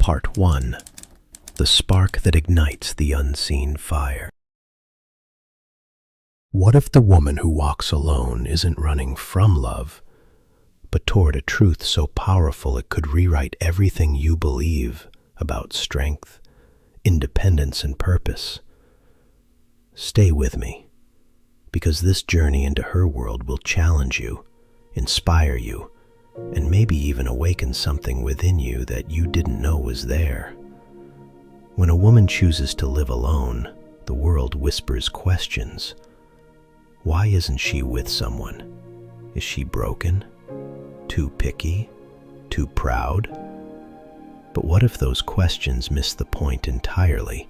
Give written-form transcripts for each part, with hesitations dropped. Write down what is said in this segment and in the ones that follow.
Part 1. The Spark That Ignites the Unseen Fire. What if the woman who walks alone isn't running from love, but toward a truth so powerful it could rewrite everything you believe about strength, independence, and purpose? Stay with me, because this journey into her world will challenge you, inspire you, and maybe even awaken something within you that you didn't know was there. When a woman chooses to live alone, the world whispers questions. Why isn't she with someone? Is she broken? Too picky? Too proud? But what if those questions miss the point entirely?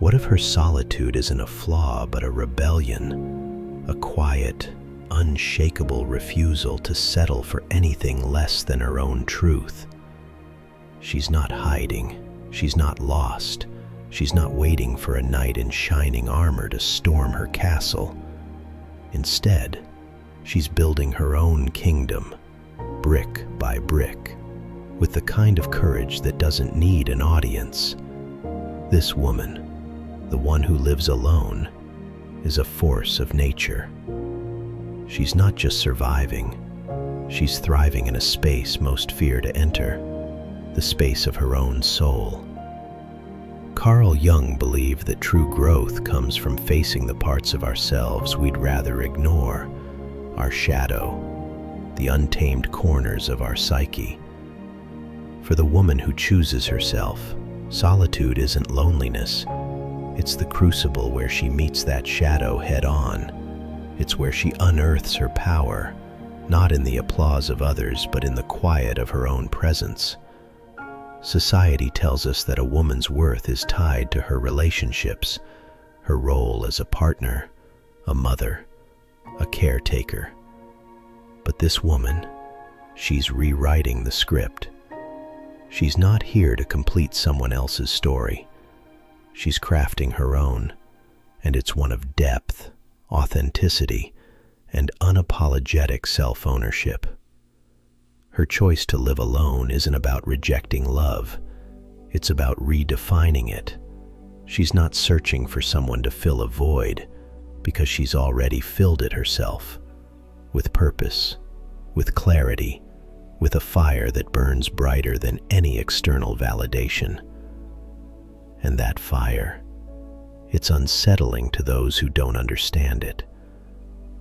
What if her solitude isn't a flaw but a rebellion, a quiet, unshakable refusal to settle for anything less than her own truth? She's not hiding. She's not lost. She's not waiting for a knight in shining armor to storm her castle. Instead, she's building her own kingdom, brick by brick, with the kind of courage that doesn't need an audience. This woman, the one who lives alone, is a force of nature. She's not just surviving, she's thriving in a space most fear to enter, the space of her own soul. Carl Jung believed that true growth comes from facing the parts of ourselves we'd rather ignore, our shadow, the untamed corners of our psyche. For the woman who chooses herself, solitude isn't loneliness. It's the crucible where she meets that shadow head-on. It's where she unearths her power, not in the applause of others, but in the quiet of her own presence. Society tells us that a woman's worth is tied to her relationships, her role as a partner, a mother, a caretaker. But this woman, she's rewriting the script. She's not here to complete someone else's story. She's crafting her own, and it's one of depth, authenticity, and unapologetic self-ownership. Her choice to live alone isn't about rejecting love. It's about redefining it. She's not searching for someone to fill a void, because she's already filled it herself, with purpose, with clarity, with a fire that burns brighter than any external validation. And that fire, it's unsettling to those who don't understand it,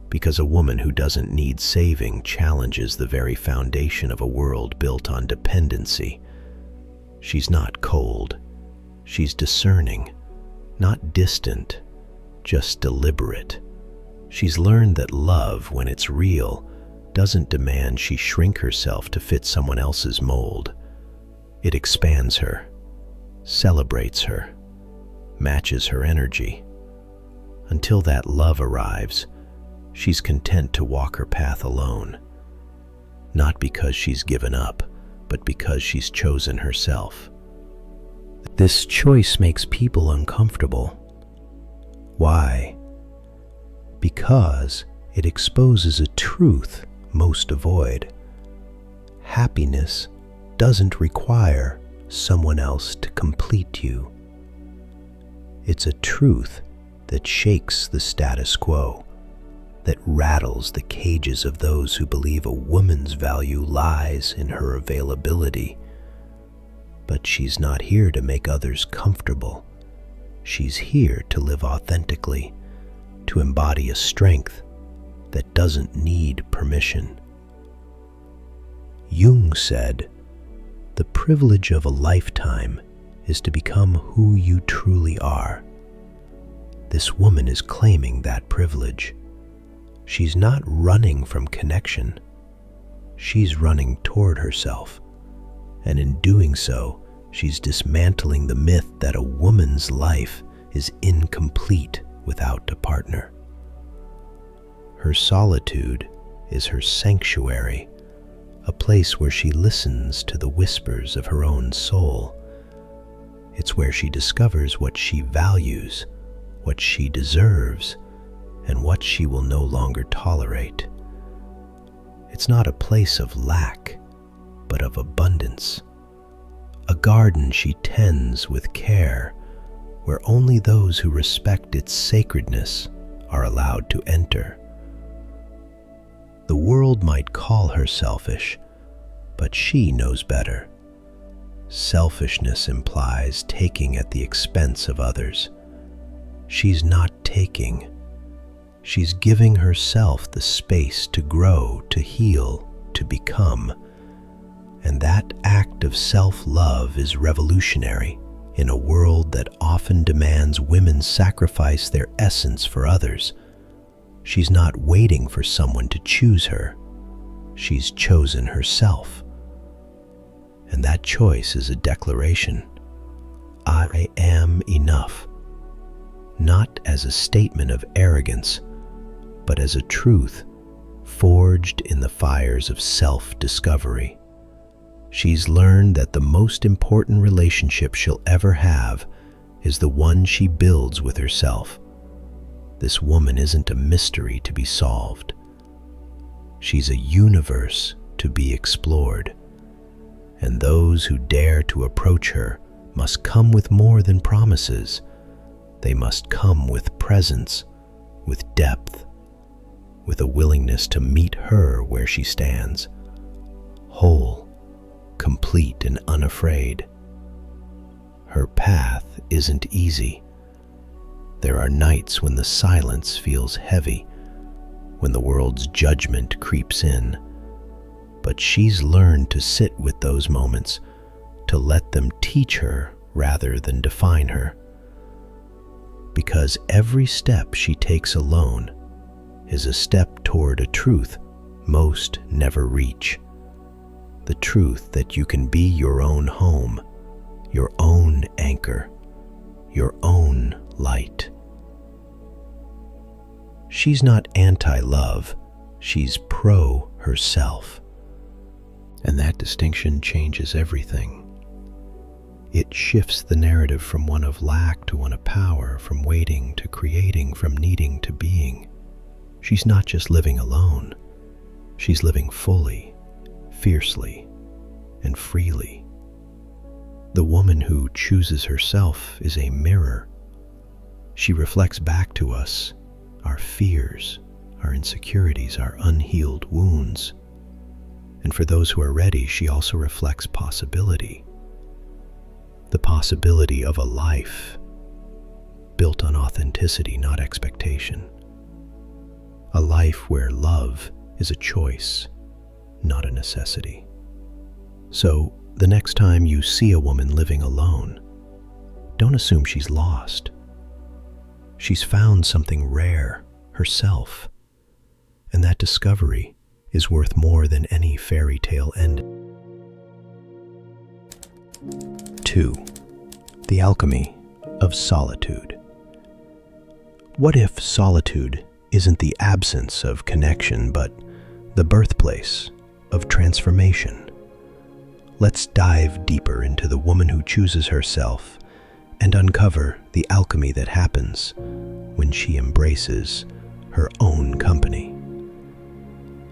because a woman who doesn't need saving challenges the very foundation of a world built on dependency. She's not cold, she's discerning, not distant, just deliberate. She's learned that love, when it's real, doesn't demand she shrink herself to fit someone else's mold. It expands her, celebrates her, matches her energy. Until that love arrives, she's content to walk her path alone, not because she's given up, but because she's chosen herself. This choice makes people uncomfortable. Why? Because it exposes a truth most avoid. Happiness doesn't require someone else to complete you. It's a truth that shakes the status quo, that rattles the cages of those who believe a woman's value lies in her availability. But she's not here to make others comfortable. She's here to live authentically, to embody a strength that doesn't need permission. Jung said, "The privilege of a lifetime is to become who you truly are." This woman is claiming that privilege. She's not running from connection. She's running toward herself. And in doing so, she's dismantling the myth that a woman's life is incomplete without a partner. Her solitude is her sanctuary, a place where she listens to the whispers of her own soul. It's where she discovers what she values, what she deserves, and what she will no longer tolerate. It's not a place of lack, but of abundance, a garden she tends with care, where only those who respect its sacredness are allowed to enter. The world might call her selfish, but she knows better. Selfishness implies taking at the expense of others. She's not taking. She's giving herself the space to grow, to heal, to become. And that act of self-love is revolutionary in a world that often demands women sacrifice their essence for others. She's not waiting for someone to choose her. She's chosen herself. And that choice is a declaration. I am enough. Not as a statement of arrogance, but as a truth forged in the fires of self-discovery. She's learned that the most important relationship she'll ever have is the one she builds with herself. This woman isn't a mystery to be solved. She's a universe to be explored. And those who dare to approach her must come with more than promises. They must come with presence, with depth, with a willingness to meet her where she stands, whole, complete, and unafraid. Her path isn't easy. There are nights when the silence feels heavy, when the world's judgment creeps in. But she's learned to sit with those moments, to let them teach her rather than define her. Because every step she takes alone is a step toward a truth most never reach. The truth that you can be your own home, your own anchor, your own light. She's not anti-love, she's pro herself. And that distinction changes everything. It shifts the narrative from one of lack to one of power, from waiting to creating, from needing to being. She's not just living alone. She's living fully, fiercely, and freely. The woman who chooses herself is a mirror. She reflects back to us our fears, our insecurities, our unhealed wounds. And for those who are ready, she also reflects possibility. The possibility of a life built on authenticity, not expectation. A life where love is a choice, not a necessity. So, the next time you see a woman living alone, don't assume she's lost. She's found something rare, herself. And that discovery is worth more than any fairy tale ending. 2. The alchemy of solitude. What if solitude isn't the absence of connection, but the birthplace of transformation? Let's dive deeper into the woman who chooses herself and uncover the alchemy that happens when she embraces her own company.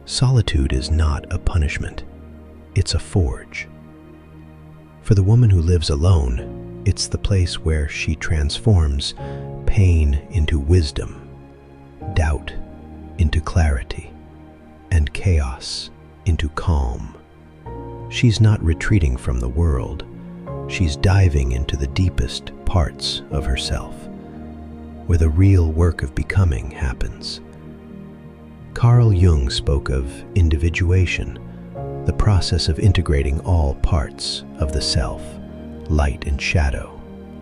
Solitude is not a punishment, it's a forge. For the woman who lives alone, it's the place where she transforms pain into wisdom, doubt into clarity, and chaos into calm. She's not retreating from the world, she's diving into the deepest parts of herself, where the real work of becoming happens. Carl Jung spoke of individuation, the process of integrating all parts of the self, light and shadow,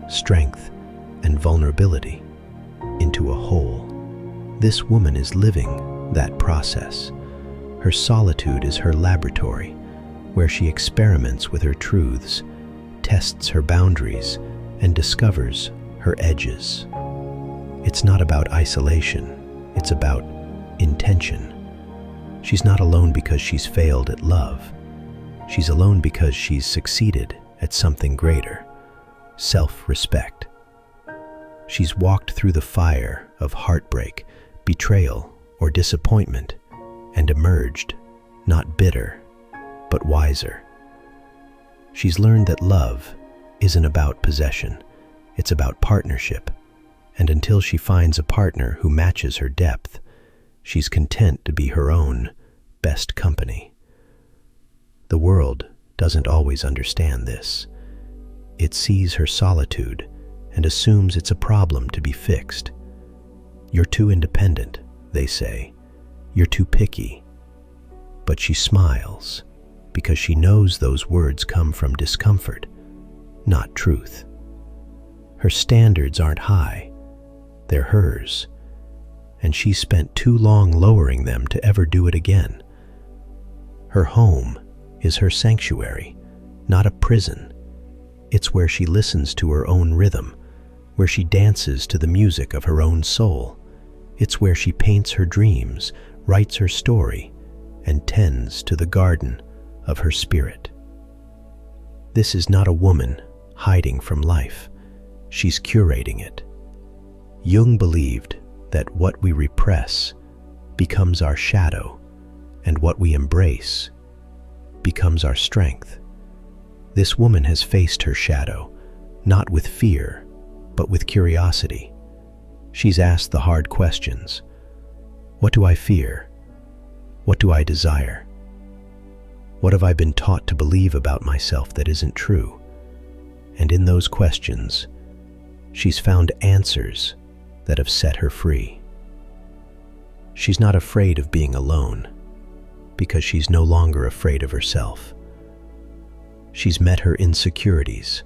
strength and vulnerability, into a whole. This woman is living that process. Her solitude is her laboratory, where she experiments with her truths, tests her boundaries, and discovers her edges. It's not about isolation, it's about intention. She's not alone because she's failed at love. She's alone because she's succeeded at something greater, self-respect. She's walked through the fire of heartbreak, betrayal, or disappointment, and emerged, not bitter, but wiser. She's learned that love isn't about possession, it's about partnership. And until she finds a partner who matches her depth, she's content to be her own best company. The world doesn't always understand this. It sees her solitude and assumes it's a problem to be fixed. You're too independent, they say. You're too picky. But she smiles because she knows those words come from discomfort, not truth. Her standards aren't high, they're hers, and she spent too long lowering them to ever do it again. Her home is her sanctuary, not a prison. It's where she listens to her own rhythm, where she dances to the music of her own soul. It's where she paints her dreams, writes her story, and tends to the garden of her spirit. This is not a woman hiding from life. She's curating it. Jung believed that what we repress becomes our shadow, and what we embrace becomes our strength. This woman has faced her shadow, not with fear, but with curiosity. She's asked the hard questions. What do I fear? What do I desire? What have I been taught to believe about myself that isn't true? And in those questions, she's found answers that have set her free. She's not afraid of being alone because she's no longer afraid of herself. She's met her insecurities,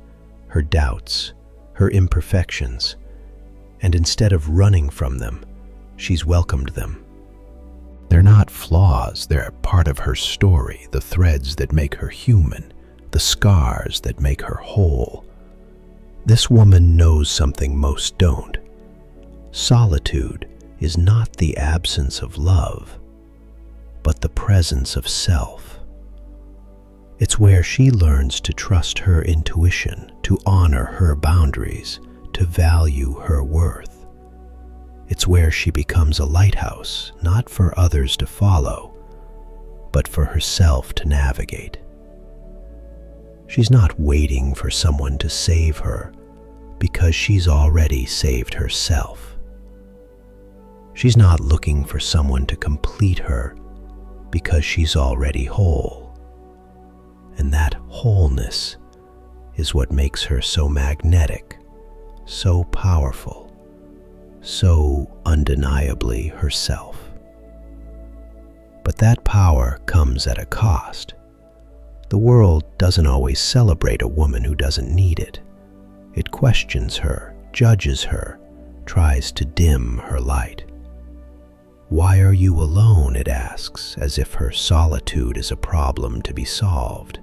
her doubts, her imperfections, and instead of running from them, she's welcomed them. They're not flaws, they're part of her story, the threads that make her human, the scars that make her whole. This woman knows something most don't. Solitude is not the absence of love, but the presence of self. It's where she learns to trust her intuition, to honor her boundaries, to value her worth. It's where she becomes a lighthouse, not for others to follow, but for herself to navigate. She's not waiting for someone to save her because she's already saved herself. She's not looking for someone to complete her because she's already whole. And that wholeness is what makes her so magnetic, so powerful, so undeniably herself. But that power comes at a cost. The world doesn't always celebrate a woman who doesn't need it. It questions her, judges her, tries to dim her light. Why are you alone? It asks, as if her solitude is a problem to be solved.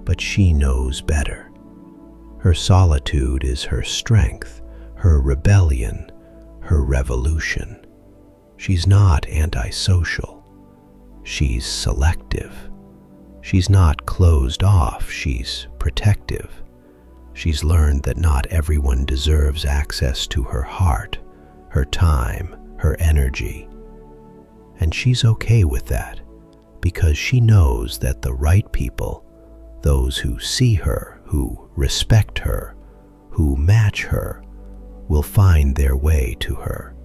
But she knows better. Her solitude is her strength, her rebellion, her revolution. She's not antisocial. She's selective. She's not closed off, she's protective. She's learned that not everyone deserves access to her heart, her time, her energy. And she's okay with that because she knows that the right people, those who see her, who respect her, who match her, will find their way to her.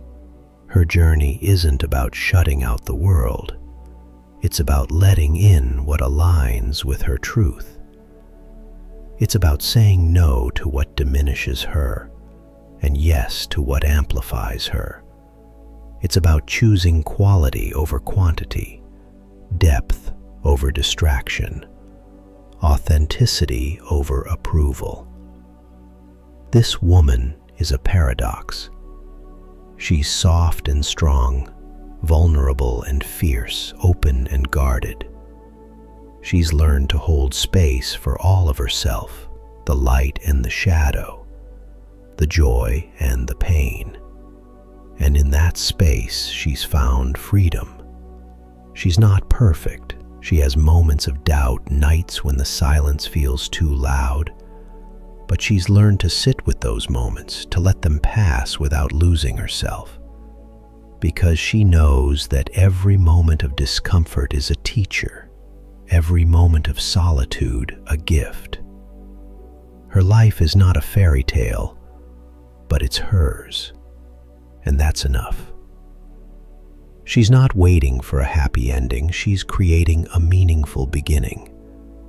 Her journey isn't about shutting out the world. It's about letting in what aligns with her truth. It's about saying no to what diminishes her and yes to what amplifies her. It's about choosing quality over quantity, depth over distraction, authenticity over approval. This woman is a paradox. She's soft and strong, vulnerable and fierce, open and guarded. She's learned to hold space for all of herself, the light and the shadow, the joy and the pain. And in that space, she's found freedom. She's not perfect. She has moments of doubt, nights when the silence feels too loud. But she's learned to sit with those moments, to let them pass without losing herself. Because she knows that every moment of discomfort is a teacher. every moment of solitude a gift. Her life is not a fairy tale, but it's hers, and that's enough. She's not waiting for a happy ending, she's creating a meaningful beginning,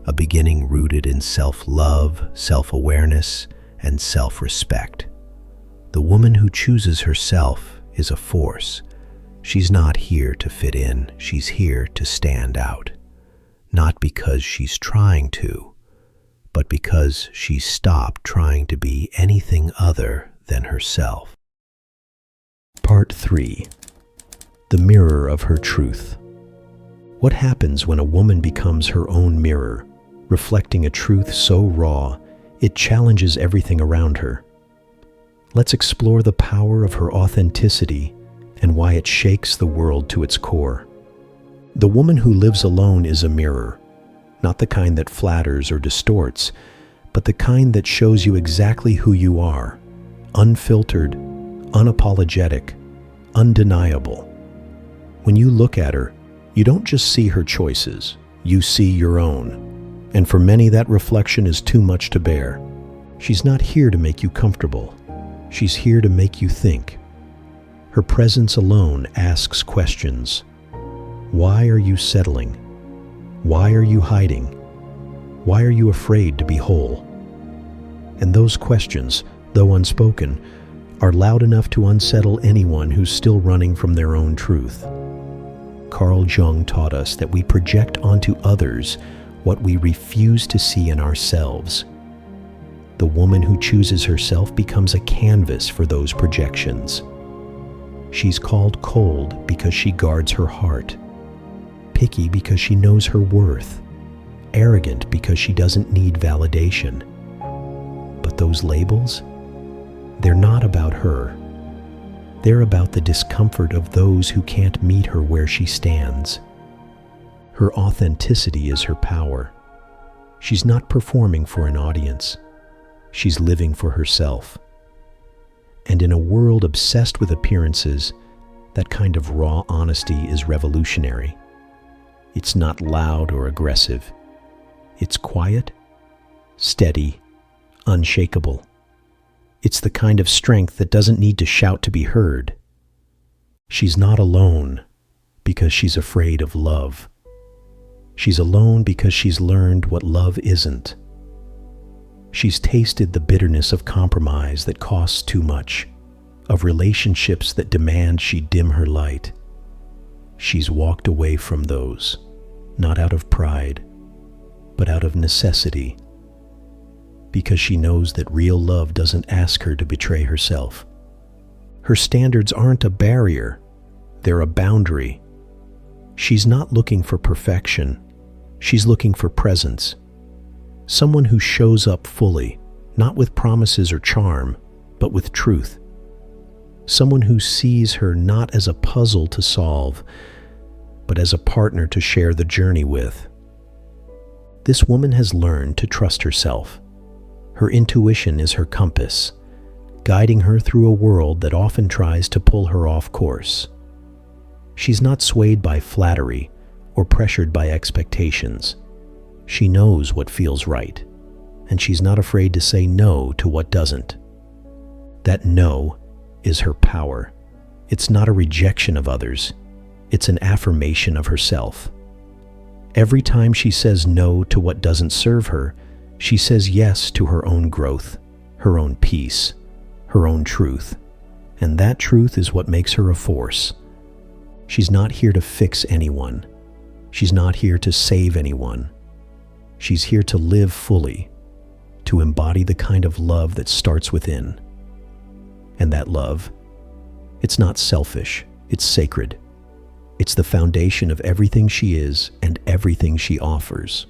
a beginning rooted in self-love, self-awareness, and self-respect. The woman who chooses herself is a force. She's not here to fit in, she's here to stand out. Not because she's trying to, but because she's stopped trying to be anything other than herself. Part 3. The mirror of her truth. What happens when a woman becomes her own mirror, reflecting a truth so raw, it challenges everything around her? Let's explore the power of her authenticity and why it shakes the world to its core. The woman who lives alone is a mirror, not the kind that flatters or distorts, but the kind that shows you exactly who you are, unfiltered, unapologetic, undeniable. When you look at her, you don't just see her choices, you see your own. And for many, that reflection is too much to bear. She's not here to make you comfortable. She's here to make you think. Her presence alone asks questions. Why are you settling? Why are you hiding? Why are you afraid to be whole? And those questions, though unspoken, are loud enough to unsettle anyone who's still running from their own truth. Carl Jung taught us that we project onto others what we refuse to see in ourselves. The woman who chooses herself becomes a canvas for those projections. She's called cold because she guards her heart, picky because she knows her worth, arrogant because she doesn't need validation. But those labels, they're not about her. They're about the discomfort of those who can't meet her where she stands. Her authenticity is her power. She's not performing for an audience. She's living for herself. And in a world obsessed with appearances, that kind of raw honesty is revolutionary. It's not loud or aggressive. It's quiet, steady, unshakable. It's the kind of strength that doesn't need to shout to be heard. She's not alone because she's afraid of love. She's alone because she's learned what love isn't. She's tasted the bitterness of compromise that costs too much, of relationships that demand she dim her light. She's walked away from those, not out of pride, but out of necessity, because she knows that real love doesn't ask her to betray herself. Her standards aren't a barrier, they're a boundary. She's not looking for perfection, she's looking for presence. Someone who shows up fully, not with promises or charm, but with truth. Someone who sees her not as a puzzle to solve, but as a partner to share the journey with. This woman has learned to trust herself. Her intuition is her compass, guiding her through a world that often tries to pull her off course. She's not swayed by flattery or pressured by expectations. She knows what feels right, and she's not afraid to say no to what doesn't. That no is her power. It's not a rejection of others. It's an affirmation of herself. Every time she says no to what doesn't serve her, she says yes to her own growth, her own peace, her own truth. And that truth is what makes her a force. She's not here to fix anyone. She's not here to save anyone. She's here to live fully, to embody the kind of love that starts within. And that love, it's not selfish, it's sacred. It's the foundation of everything she is and everything she offers.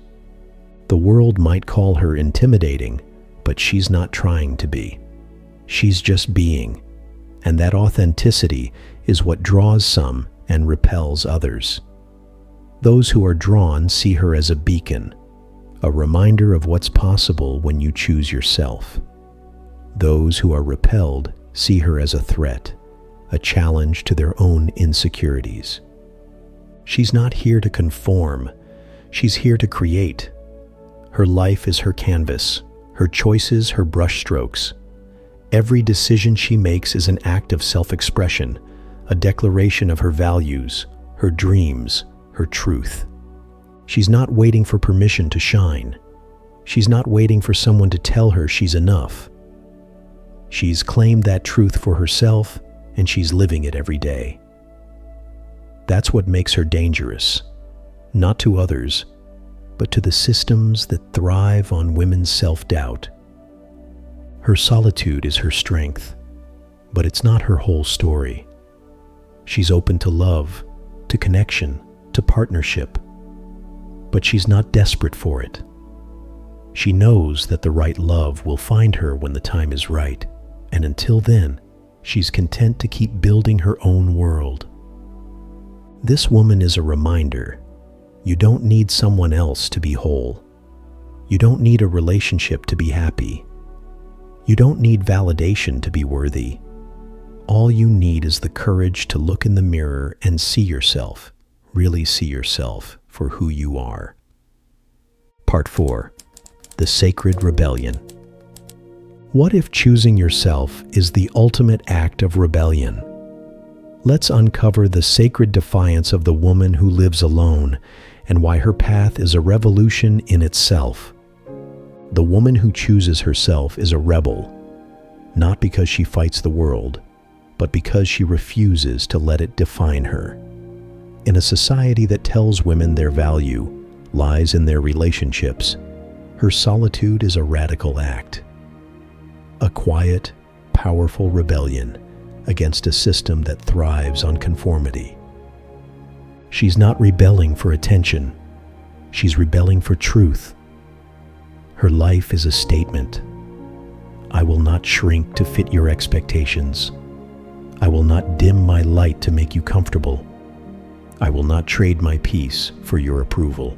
The world might call her intimidating, but she's not trying to be. She's just being, and that authenticity is what draws some and repels others. Those who are drawn see her as a beacon, a reminder of what's possible when you choose yourself. Those who are repelled see her as a threat, a challenge to their own insecurities. She's not here to conform. She's here to create. Her life is her canvas, her choices, her brushstrokes. Every decision she makes is an act of self-expression, a declaration of her values, her dreams, her truth. She's not waiting for permission to shine. She's not waiting for someone to tell her she's enough. She's claimed that truth for herself, and she's living it every day. That's what makes her dangerous, not to others, but to the systems that thrive on women's self-doubt. Her solitude is her strength, but it's not her whole story. She's open to love, to connection, to partnership, but she's not desperate for it. She knows that the right love will find her when the time is right, and until then, she's content to keep building her own world. This woman is a reminder. You don't need someone else to be whole. You don't need a relationship to be happy. You don't need validation to be worthy. All you need is the courage to look in the mirror and see yourself, really see yourself for who you are. Part 4. The Sacred Rebellion. What if choosing yourself is the ultimate act of rebellion? Let's uncover the sacred defiance of the woman who lives alone and why her path is a revolution in itself. The woman who chooses herself is a rebel, not because she fights the world, but because she refuses to let it define her. In a society that tells women their value lies in their relationships, her solitude is a radical act. A quiet, powerful rebellion against a system that thrives on conformity. She's not rebelling for attention. She's rebelling for truth. Her life is a statement. I will not shrink to fit your expectations. I will not dim my light to make you comfortable. I will not trade my peace for your approval.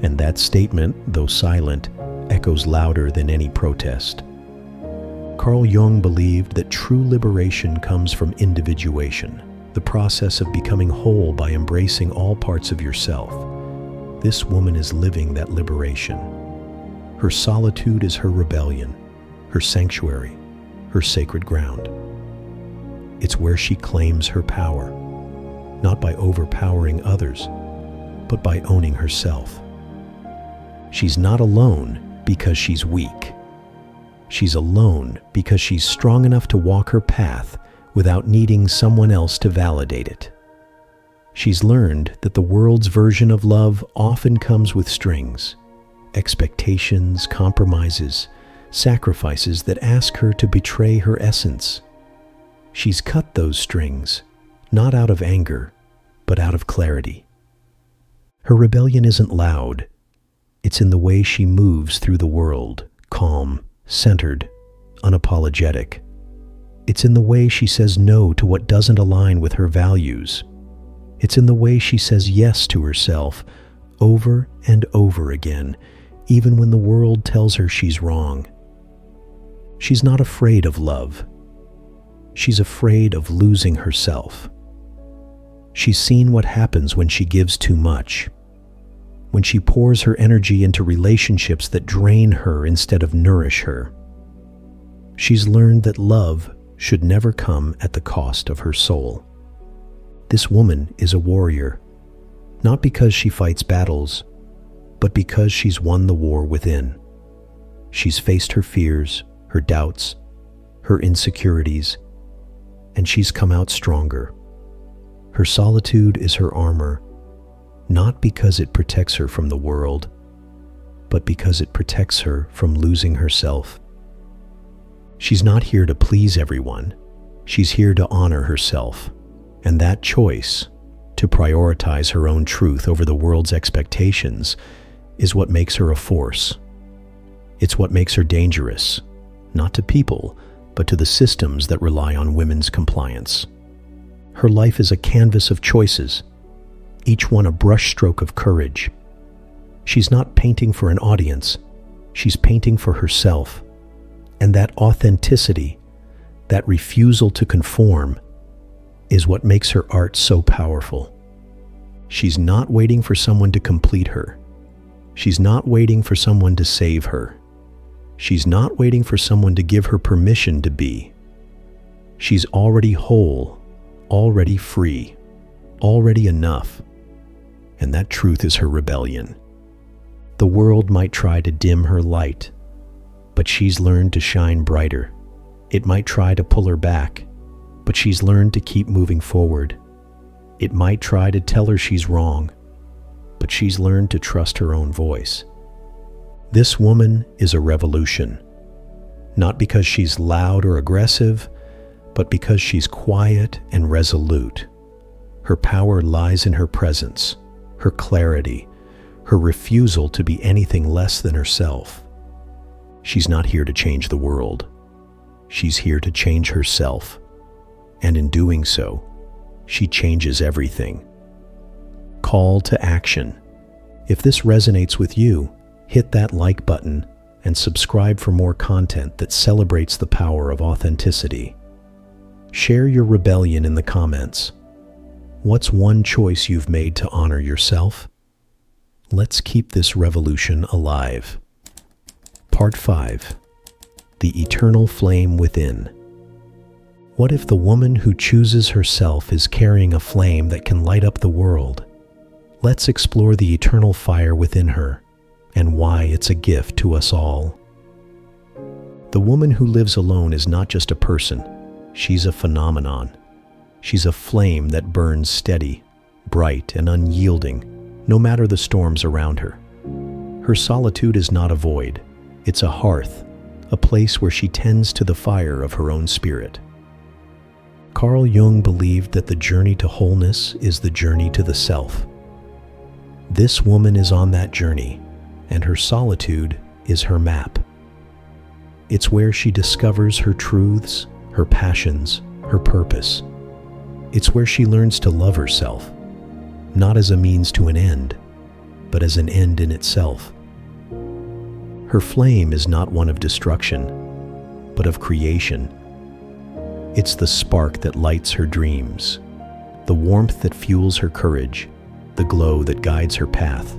And that statement, though silent, echoes louder than any protest. Carl Jung believed that true liberation comes from individuation, the process of becoming whole by embracing all parts of yourself. This woman is living that liberation. Her solitude is her rebellion, her sanctuary, her sacred ground. It's where she claims her power, not by overpowering others, but by owning herself. She's not alone because she's weak. She's alone because she's strong enough to walk her path without needing someone else to validate it. She's learned that the world's version of love often comes with strings, expectations, compromises, sacrifices that ask her to betray her essence. She's cut those strings, not out of anger, but out of clarity. Her rebellion isn't loud. It's in the way she moves through the world, calm, centered, unapologetic. It's in the way she says no to what doesn't align with her values. It's in the way she says yes to herself over and over again, even when the world tells her she's wrong. She's not afraid of love. She's afraid of losing herself. She's seen what happens when she gives too much, when she pours her energy into relationships that drain her instead of nourish her. She's learned that love should never come at the cost of her soul. This woman is a warrior, not because she fights battles, but because she's won the war within. She's faced her fears, her doubts, her insecurities, and she's come out stronger. Her solitude is her armor, not because it protects her from the world, but because it protects her from losing herself. She's not here to please everyone. She's here to honor herself. And that choice, to prioritize her own truth over the world's expectations, is what makes her a force. It's what makes her dangerous, not to people, but to the systems that rely on women's compliance. Her life is a canvas of choices, each one a brushstroke of courage. She's not painting for an audience, she's painting for herself. And that authenticity, that refusal to conform, is what makes her art so powerful. She's not waiting for someone to complete her. She's not waiting for someone to save her. She's not waiting for someone to give her permission to be. She's already whole, already free, already enough. And that truth is her rebellion. The world might try to dim her light, but she's learned to shine brighter. It might try to pull her back, but she's learned to keep moving forward. It might try to tell her she's wrong, but she's learned to trust her own voice. This woman is a revolution, not because she's loud or aggressive, but because she's quiet and resolute. Her power lies in her presence, her clarity, her refusal to be anything less than herself. She's not here to change the world. She's here to change herself. And in doing so, she changes everything. Call to action. If this resonates with you, hit that like button and subscribe for more content that celebrates the power of authenticity. Share your rebellion in the comments. What's one choice you've made to honor yourself? Let's keep this revolution alive. Part 5. The Eternal Flame Within. What if the woman who chooses herself is carrying a flame that can light up the world? Let's explore the eternal fire within her and why it's a gift to us all. The woman who lives alone is not just a person, she's a phenomenon. She's a flame that burns steady, bright, and unyielding, no matter the storms around her. Her solitude is not a void, it's a hearth, a place where she tends to the fire of her own spirit. Carl Jung believed that the journey to wholeness is the journey to the self. This woman is on that journey, and her solitude is her map. It's where she discovers her truths, her passions, her purpose. It's where she learns to love herself, not as a means to an end, but as an end in itself. Her flame is not one of destruction, but of creation. It's the spark that lights her dreams, the warmth that fuels her courage, the glow that guides her path.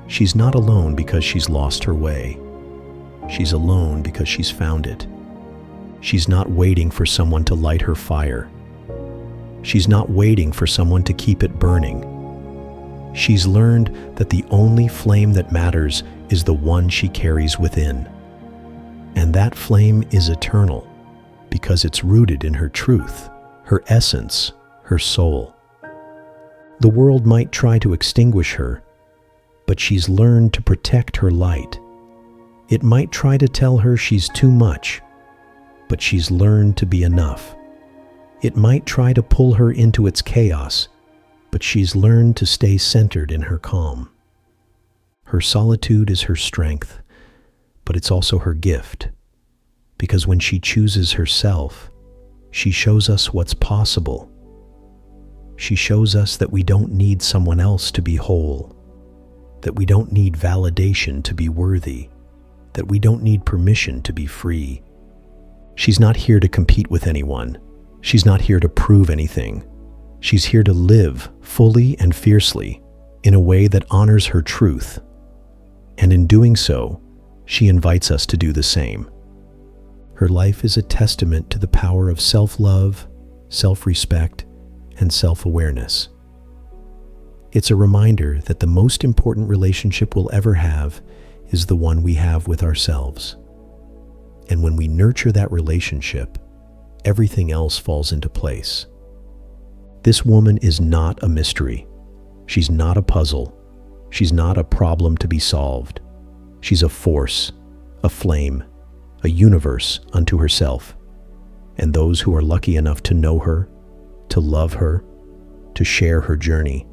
She's not alone because she's lost her way. She's alone because she's found it. She's not waiting for someone to light her fire. She's not waiting for someone to keep it burning. She's learned that the only flame that matters is the one she carries within. And that flame is eternal because it's rooted in her truth, her essence, her soul. The world might try to extinguish her, but she's learned to protect her light. It might try to tell her she's too much, but she's learned to be enough. It might try to pull her into its chaos, but she's learned to stay centered in her calm. Her solitude is her strength, but it's also her gift, because when she chooses herself, she shows us what's possible. She shows us that we don't need someone else to be whole, that we don't need validation to be worthy, that we don't need permission to be free. She's not here to compete with anyone. She's not here to prove anything. She's here to live fully and fiercely in a way that honors her truth. And in doing so, she invites us to do the same. Her life is a testament to the power of self-love, self-respect, and self-awareness. It's a reminder that the most important relationship we'll ever have is the one we have with ourselves. And when we nurture that relationship, everything else falls into place. This woman is not a mystery. She's not a puzzle. She's not a problem to be solved. She's a force, a flame, a universe unto herself. And those who are lucky enough to know her, to love her, to share her journey,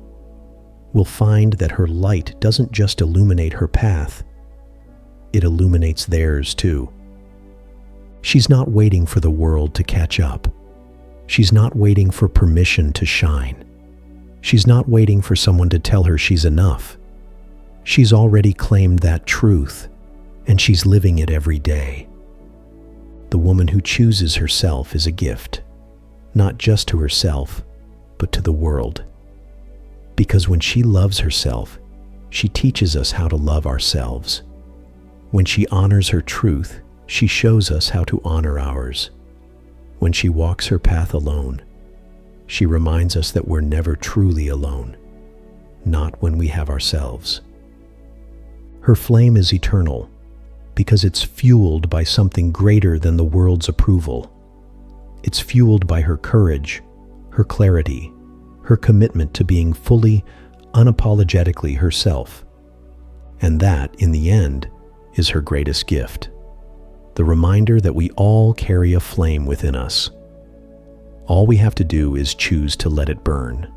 will find that her light doesn't just illuminate her path, it illuminates theirs too. She's not waiting for the world to catch up. She's not waiting for permission to shine. She's not waiting for someone to tell her she's enough. She's already claimed that truth, and she's living it every day. The woman who chooses herself is a gift, not just to herself, but to the world. Because when she loves herself, She teaches us how to love ourselves. When she honors her truth, she shows us how to honor ours. When she walks her path alone, she reminds us that we're never truly alone, not when we have ourselves. Her flame is eternal because it's fueled by something greater than the world's approval. It's fueled by her courage, her clarity, her commitment to being fully, unapologetically herself. And that, in the end, is her greatest gift. The reminder that we all carry a flame within us. All we have to do is choose to let it burn.